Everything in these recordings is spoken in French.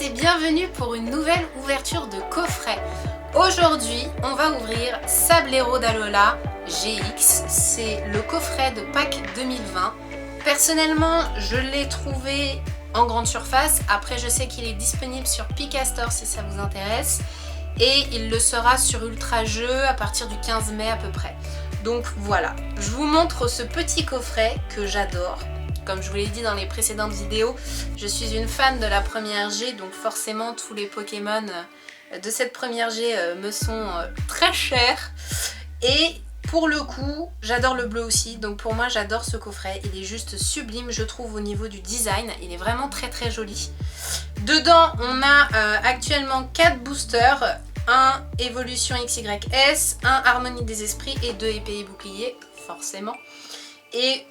et bienvenue pour une nouvelle ouverture de coffret. Aujourd'hui, on va ouvrir Sablero d'Alola GX. C'est le coffret de Pâques 2020. Personnellement, je l'ai trouvé en grande surface. Après, je sais qu'il est disponible sur Picastore si ça vous intéresse. Et il le sera sur Ultra Jeux à partir du 15 mai à peu près. Donc voilà, je vous montre ce petit coffret que j'adore. Comme je vous l'ai dit dans les précédentes vidéos, je suis une fan de la première G, donc forcément tous les Pokémon de cette première G me sont très chers. Et pour le coup, j'adore le bleu aussi, donc pour moi j'adore ce coffret. Il est juste sublime, je trouve, au niveau du design. Il est vraiment très très joli. Dedans, on a actuellement 4 boosters. Un Évolution XYS, un Harmonie des Esprits et 2 épées et boucliers, forcément. Et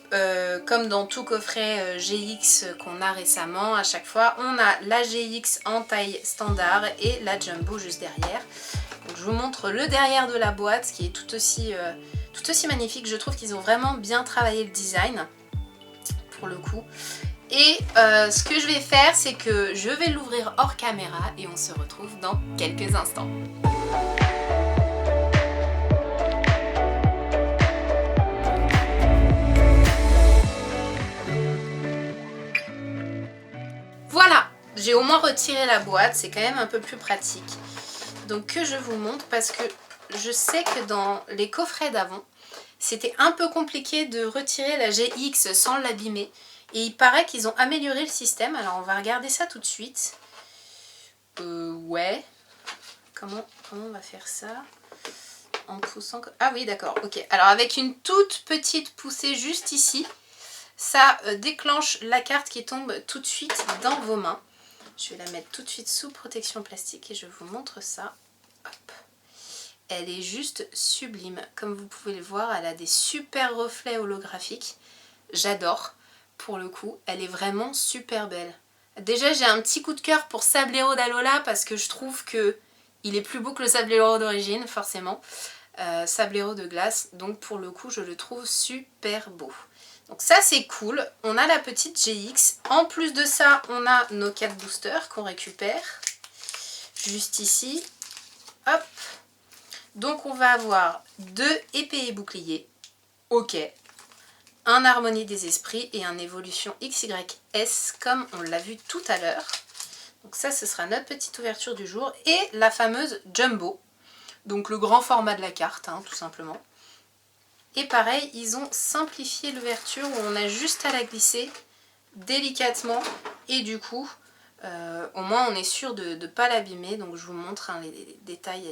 comme dans tout coffret GX qu'on a récemment, à chaque fois, on a la GX en taille standard et la Jumbo juste derrière. Donc, je vous montre le derrière de la boîte qui est tout aussi magnifique. Je trouve qu'ils ont vraiment bien travaillé le design, pour le coup. Et ce que je vais faire, c'est que je vais l'ouvrir hors caméra et on se retrouve dans quelques instants. Voilà, j'ai au moins retiré la boîte, c'est quand même un peu plus pratique. Donc que je vous montre parce que je sais que dans les coffrets d'avant, c'était un peu compliqué de retirer la GX sans l'abîmer. Et il paraît qu'ils ont amélioré le système, alors on va regarder ça tout de suite. Ouais. Comment on va faire ça? En poussant... Ah oui, d'accord, ok. Alors avec une toute petite poussée juste ici, ça déclenche la carte qui tombe tout de suite dans vos mains. Je vais la mettre tout de suite sous protection plastique et je vous montre ça. Hop. Elle est juste sublime. Comme vous pouvez le voir, elle a des super reflets holographiques. J'adore. Pour le coup, elle est vraiment super belle. Déjà, j'ai un petit coup de cœur pour Sablero d'Alola parce que je trouve que il est plus beau que le Sablero d'origine, forcément. Sablero de glace, donc pour le coup, je le trouve super beau. Donc ça, c'est cool. On a la petite GX. En plus de ça, on a nos 4 boosters qu'on récupère. Juste ici. Hop. Donc on va avoir 2 épées et boucliers. Ok. Un Harmonie des Esprits et un Évolution XYS comme on l'a vu tout à l'heure. Donc ça, ce sera notre petite ouverture du jour. Et la fameuse Jumbo. Donc le grand format de la carte, hein, tout simplement. Et pareil, ils ont simplifié l'ouverture où on a juste à la glisser délicatement. Et du coup, au moins on est sûr de ne pas l'abîmer. Donc je vous montre hein, les détails,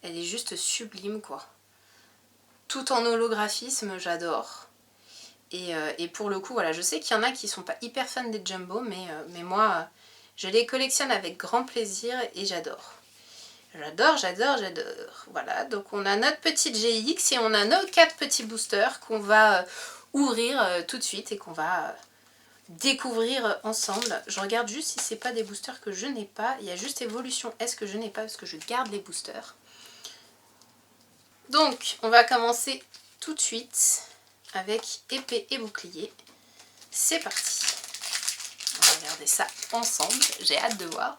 elle est juste sublime quoi. Tout en holographisme, j'adore. Et pour le coup, voilà, je sais qu'il y en a qui ne sont pas hyper fans des Jumbo, mais moi, je les collectionne avec grand plaisir et j'adore. J'adore, j'adore, j'adore. Voilà, donc on a notre petite GX et on a nos 4 petits boosters qu'on va ouvrir tout de suite et qu'on va découvrir ensemble. Je regarde juste si c'est pas des boosters que je n'ai pas. Il y a juste Évolution S que je n'ai pas parce que je garde les boosters. Donc, on va commencer tout de suite avec épée et bouclier. C'est parti. On va regarder ça ensemble. J'ai hâte de voir.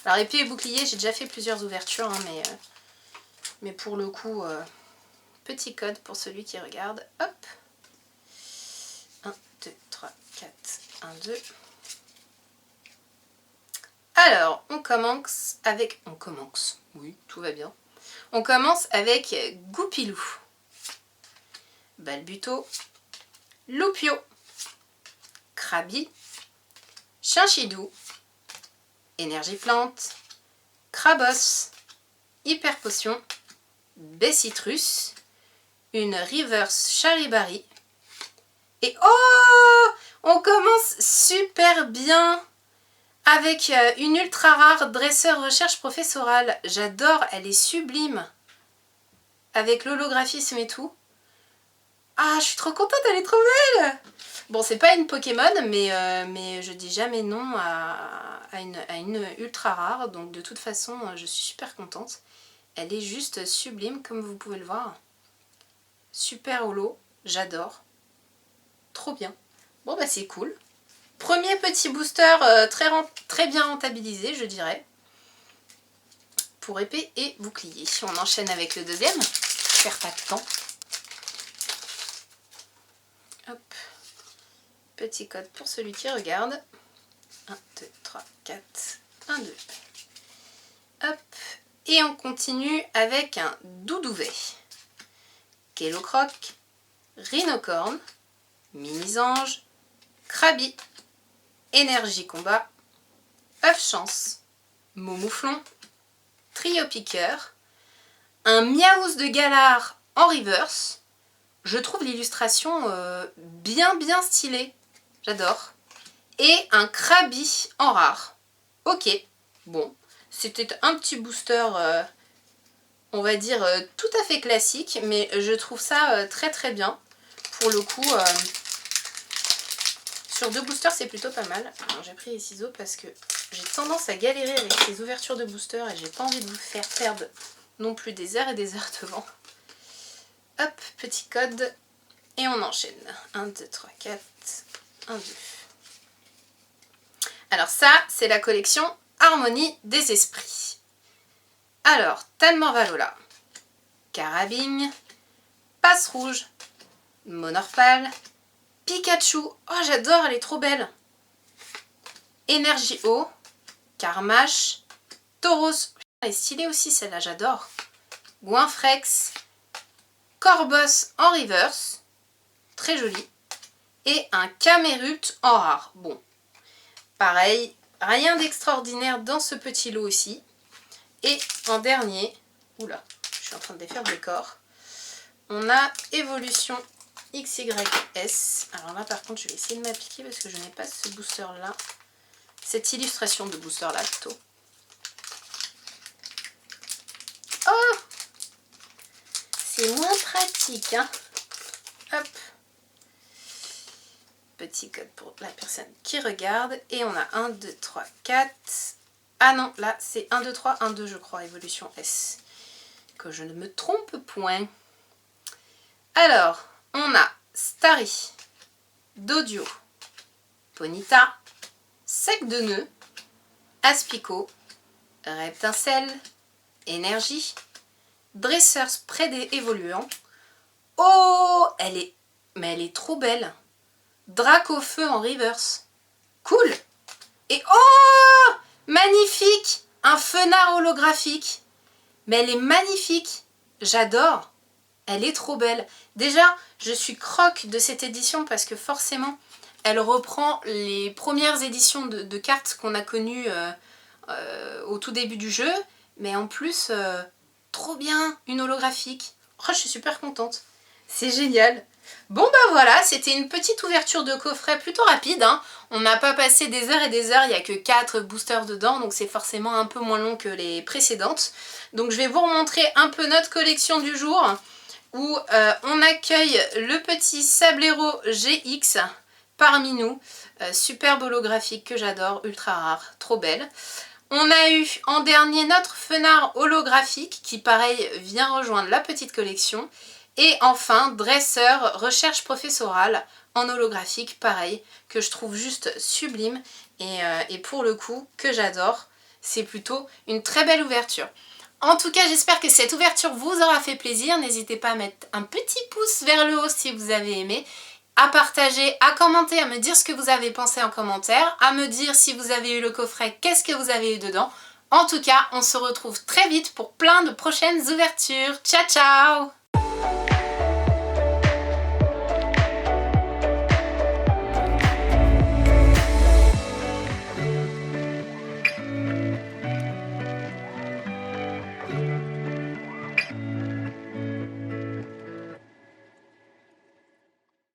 Alors, épée et bouclier, j'ai déjà fait plusieurs ouvertures, hein, mais pour le coup, petit code pour celui qui regarde. Hop. 1, 2, 3, 4, 1, 2. Alors, on commence avec... On commence. Oui, tout va bien. On commence avec Goupilou, Balbuto, Loupio, Krabi, Chinchidou, Énergie Plante, Crabos, Hyper Potion, Bessitrus, une Reverse Charibari. Et oh, on commence super bien avec une ultra rare dresseur recherche professorale. J'adore, elle est sublime. Avec l'holographisme et tout. Ah, je suis trop contente, elle est trop belle. Bon, c'est pas une Pokémon, mais je dis jamais non à une ultra rare. Donc de toute façon, je suis super contente. Elle est juste sublime, comme vous pouvez le voir. Super holo, j'adore. Trop bien. Bon, bah c'est cool. Premier petit booster très bien rentabilisé, je dirais. Pour épée et bouclier. On enchaîne avec le deuxième. Je perds pas de temps. Hop. Petit code pour celui qui regarde. 1, 2, 3, 4, 1, 2. Hop. Et on continue avec un Doudouvet. Kellocroc, Rhinocorn, Mini-Ange, Krabi, Énergie Combat, Œuf Chance, Momouflon, Trio Piqueur, un Miaouz de Galar en reverse. Je trouve l'illustration bien stylée. J'adore. Et un Krabi en rare. Ok, bon. C'était un petit booster, on va dire, tout à fait classique. Mais je trouve ça très bien. Pour le coup, sur 2 boosters, c'est plutôt pas mal. J'ai pris les ciseaux parce que j'ai tendance à galérer avec ces ouvertures de boosters. Et j'ai pas envie de vous faire perdre non plus des heures et des heures devant. Hop, petit code. Et on enchaîne. 1, 2, 3, 4, 1, 2. Alors ça, c'est la collection Harmonie des Esprits. Alors, Talmor Valola, Carabine, Passe Rouge, Monorpal, Pikachu. Oh, j'adore, elle est trop belle. Énergie Eau, Carmache, Tauros. Elle est stylée aussi, celle-là, j'adore. Goinfrex, Corboss en reverse, très joli. Et un Camerupt en rare. Bon, pareil, rien d'extraordinaire dans ce petit lot aussi. Et en dernier, oula, je suis en train de défaire le décor, on a Évolution XYS. Alors là par contre je vais essayer de m'appliquer parce que je n'ai pas ce booster là, cette illustration de booster là plutôt. Oh, c'est moins pratique hein. Hop. Petit code pour la personne qui regarde. Et on a 1, 2, 3, 4. Ah non, là c'est 1, 2, 3, 1, 2 je crois, Évolution S. Que je ne me trompe point. Alors, on a Starry, Dodio, Ponyta, Sec de Nœud, Aspico, Reptincelle, Énergie, Dresseur Spray évoluant. Oh, mais elle est trop belle. Dracofeu en reverse. Cool. Et oh, magnifique. Un Fenard holographique. Mais elle est magnifique. J'adore. Elle est trop belle. Déjà, je suis croque de cette édition parce que forcément, elle reprend les premières éditions de cartes qu'on a connues au tout début du jeu. Mais en plus, trop bien, une holographique. Oh, je suis super contente. C'est génial. Bon bah voilà, c'était une petite ouverture de coffret plutôt rapide. Hein. On n'a pas passé des heures et des heures, il n'y a que 4 boosters dedans, donc c'est forcément un peu moins long que les précédentes. Donc je vais vous remontrer un peu notre collection du jour, où on accueille le petit Sablero GX parmi nous. Superbe holographique que j'adore, ultra rare, trop belle. On a eu en dernier notre Fenard holographique qui pareil vient rejoindre la petite collection. Et enfin, Dresseur Recherche Professorale en holographique, pareil, que je trouve juste sublime et pour le coup, que j'adore. C'est plutôt une très belle ouverture. En tout cas, j'espère que cette ouverture vous aura fait plaisir. N'hésitez pas à mettre un petit pouce vers le haut si vous avez aimé, à partager, à commenter, à me dire ce que vous avez pensé en commentaire, à me dire si vous avez eu le coffret, qu'est-ce que vous avez eu dedans. En tout cas, on se retrouve très vite pour plein de prochaines ouvertures. Ciao, ciao!